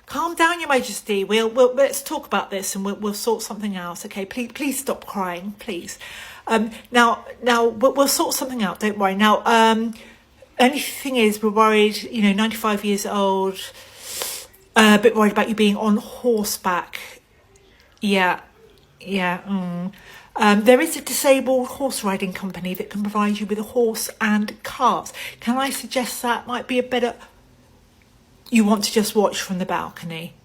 Calm down, Your Majesty. We'll let's talk about this, and we'll sort something out. Okay, please stop crying, please. Now we'll sort something out. Don't worry. Now, only thing is, we're worried. 95 years old. A bit worried about you being on horseback. Yeah. There is a disabled horse riding company that can provide you with a horse and cart. Can I suggest that might be a better... You want to just watch from the balcony?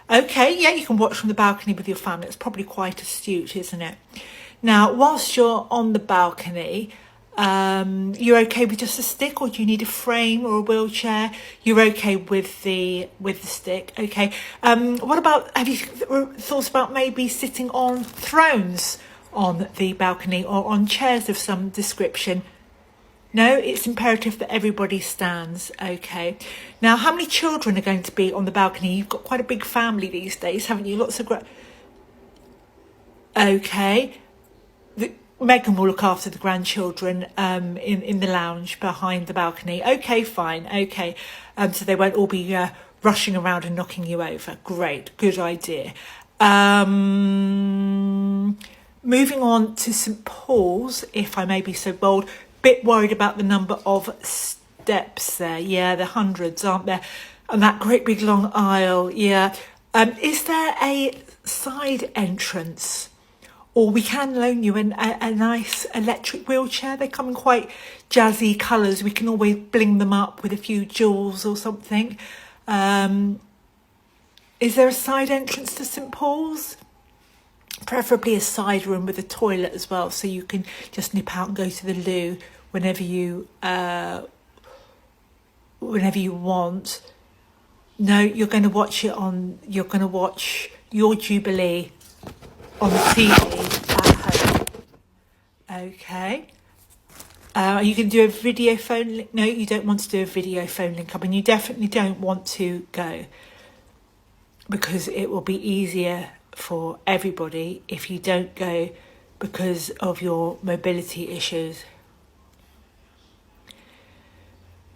Okay, yeah, you can watch from the balcony with your family. It's probably quite astute, isn't it? Now, whilst you're on the balcony, you're okay with just a stick, or do you need a frame or a wheelchair? You're okay with the stick, okay. What about, have you thought about maybe sitting on thrones on the balcony or on chairs of some description? No, it's imperative that everybody stands. Okay. Now, how many children are going to be on the balcony? You've got quite a big family these days, haven't you? Lots of okay. Megan will look after the grandchildren in the lounge behind the balcony. Okay, fine. Okay. So they won't all be rushing around and knocking you over. Great. Good idea. Moving on to St Paul's, if I may be so bold. Bit worried about the number of steps there. Yeah, the hundreds, aren't there? And that great big long aisle. Yeah. Is there a side entrance? Or we can loan you a nice electric wheelchair. They come in quite jazzy colours. We can always bling them up with a few jewels or something. Is there a side entrance to St Paul's? Preferably a side room with a toilet as well, so you can just nip out and go to the loo whenever you want. No, you're going to watch it on. You're going to watch your Jubilee on the TV at home. Okay. Are you going to do a video phone link? No, you don't want to do a video phone link up, and you definitely don't want to go, because it will be easier for everybody if you don't go because of your mobility issues.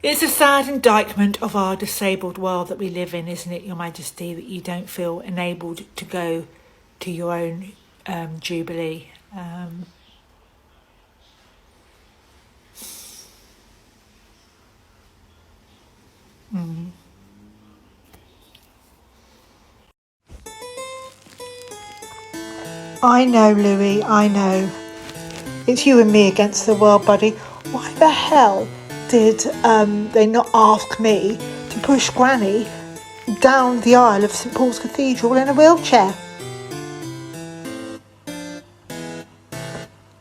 It's a sad indictment of our disabled world that we live in, isn't it, Your Majesty, that you don't feel enabled to go to your own Jubilee. I know, Louis, I know. It's you and me against the world, buddy. Why the hell did they not ask me to push Granny down the aisle of St Paul's Cathedral in a wheelchair?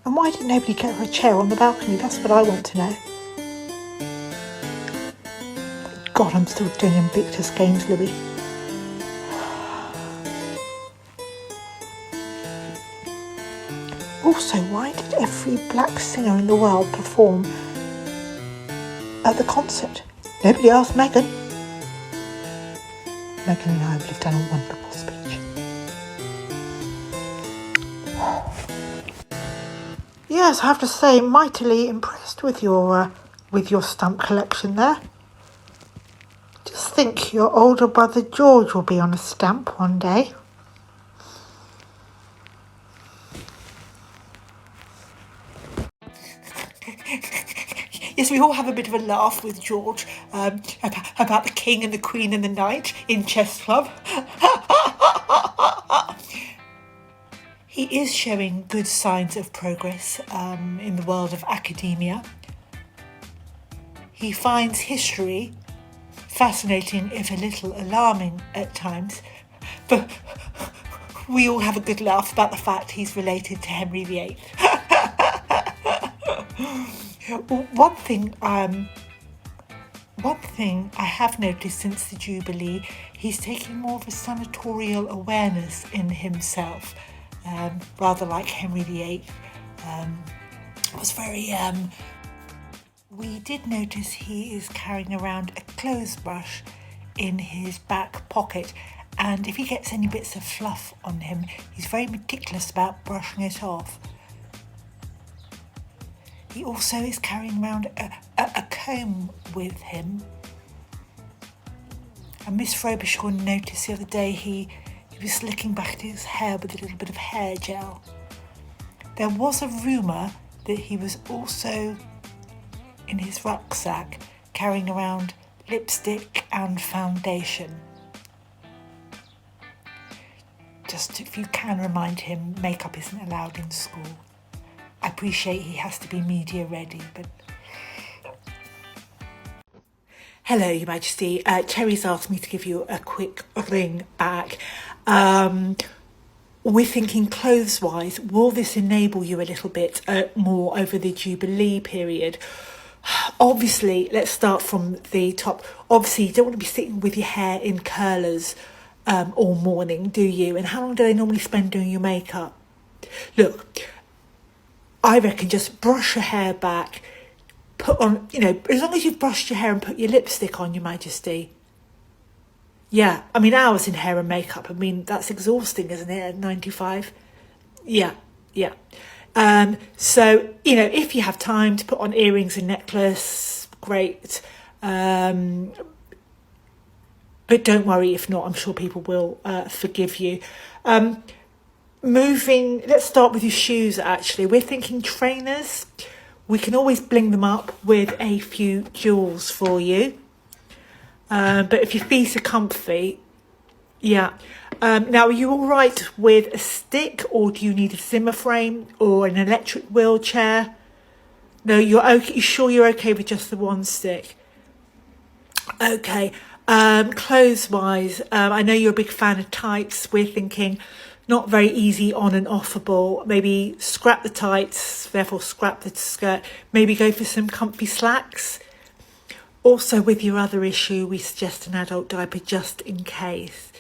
And why did nobody get her a chair on the balcony? That's what I want to know. God, I'm still doing Invictus games, Louis. Also, why did every black singer in the world perform at the concert? Nobody asked Megan. Megan and I would have done a wonderful speech. Yes, I have to say, mightily impressed with your stamp collection there. Just think your older brother George will be on a stamp one day. Yes, we all have a bit of a laugh with George about the king and the queen and the knight in chess club. He is showing good signs of progress in the world of academia. He finds history fascinating, if a little alarming at times, but we all have a good laugh about the fact he's related to Henry VIII. One thing I have noticed since the Jubilee, he's taking more of a senatorial awareness in himself, rather like Henry VIII. We did notice he is carrying around a clothes brush in his back pocket, and if he gets any bits of fluff on him, he's very meticulous about brushing it off. He also is carrying around a comb with him. And Miss Frobisher noticed the other day he was slicking back at his hair with a little bit of hair gel. There was a rumour that he was also in his rucksack carrying around lipstick and foundation. Just if you can remind him, makeup isn't allowed in school. I appreciate he has to be media ready, but... Hello, Your Majesty. Terry's asked me to give you a quick ring back. We're thinking clothes-wise, will this enable you a little bit more over the Jubilee period? Obviously, let's start from the top. Obviously, you don't want to be sitting with your hair in curlers all morning, do you? And how long do they normally spend doing your makeup? Look, I reckon just brush your hair back, put on, as long as you've brushed your hair and put your lipstick on, Your Majesty. Yeah, I mean, hours in hair and makeup, I mean, that's exhausting, isn't it, at 95? Yeah. So, if you have time to put on earrings and necklace, great. But don't worry if not, I'm sure people will forgive you. Let's start with your shoes, actually. We're thinking trainers. We can always bling them up with a few jewels for you. But if your feet are comfy, yeah. Now, are you all right with a stick, or do you need a Zimmer frame or an electric wheelchair? No, you're okay. You sure you're okay with just the one stick? Okay. Clothes-wise, I know you're a big fan of tights. We're thinking not very easy on and offable. Maybe scrap the tights, therefore scrap the skirt. Maybe go for some comfy slacks. Also, with your other issue, we suggest an adult diaper just in case.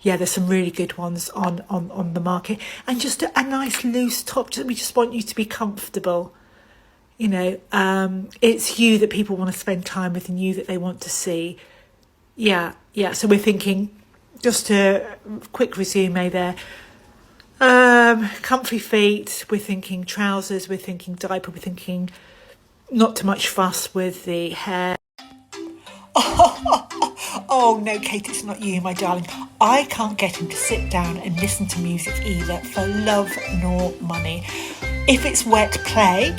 Yeah, there's some really good ones on the market. And just a nice loose top. We just want you to be comfortable. It's you that people want to spend time with and you that they want to see. Yeah. So we're thinking, just a quick resume there. Comfy feet, we're thinking trousers, we're thinking diaper, we're thinking not too much fuss with the hair. Oh no, Kate, it's not you, my darling. I can't get him to sit down and listen to music either, for love nor money. If it's wet play,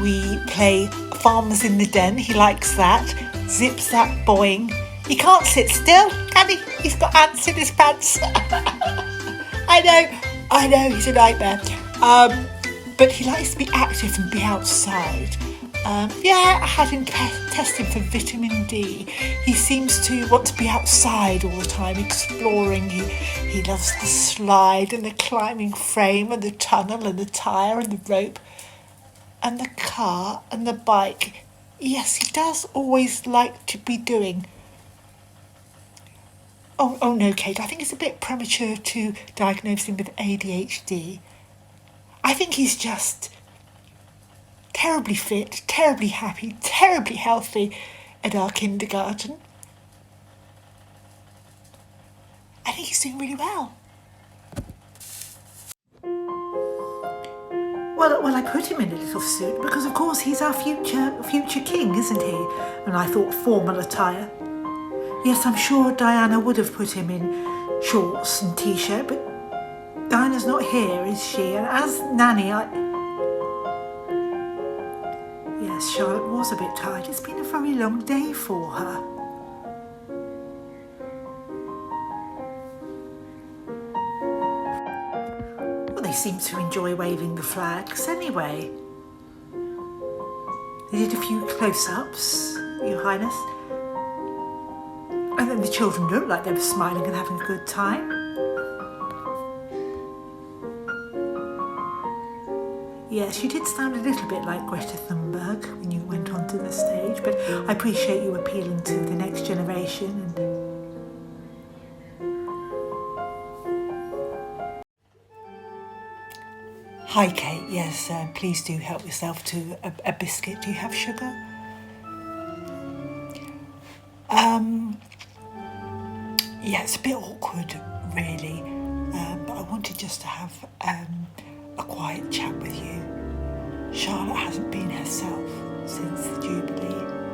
we play Farmers in the Den. He likes that. Zip zap boing. He can't sit still, can he? He's got ants in his pants. I know, he's a nightmare. But he likes to be active and be outside. I had him test him for vitamin D. He seems to want to be outside all the time, exploring. He loves the slide and the climbing frame and the tunnel and the tyre and the rope and the car and the bike. Yes, he does always like to be doing. Oh no, Kate, I think it's a bit premature to diagnose him with ADHD. I think he's just terribly fit, terribly happy, terribly healthy at our kindergarten. I think he's doing really well. Well, I put him in a little suit because, of course, he's our future king, isn't he? And I thought formal attire. Yes, I'm sure Diana would have put him in shorts and t-shirt, but Diana's not here, is she? And as nanny, Yes, Charlotte was a bit tired. It's been a very long day for her. Well, they seem to enjoy waving the flags anyway. They did a few close-ups, Your Highness. And then the children looked like they were smiling and having a good time. Yes, you did sound a little bit like Greta Thunberg when you went onto the stage, but I appreciate you appealing to the next generation. Hi, Kate. Yes, please do help yourself to a biscuit. Do you have sugar? Yeah, it's a bit awkward, really, but I wanted just to have a quiet chat with you. Charlotte hasn't been herself since the Jubilee.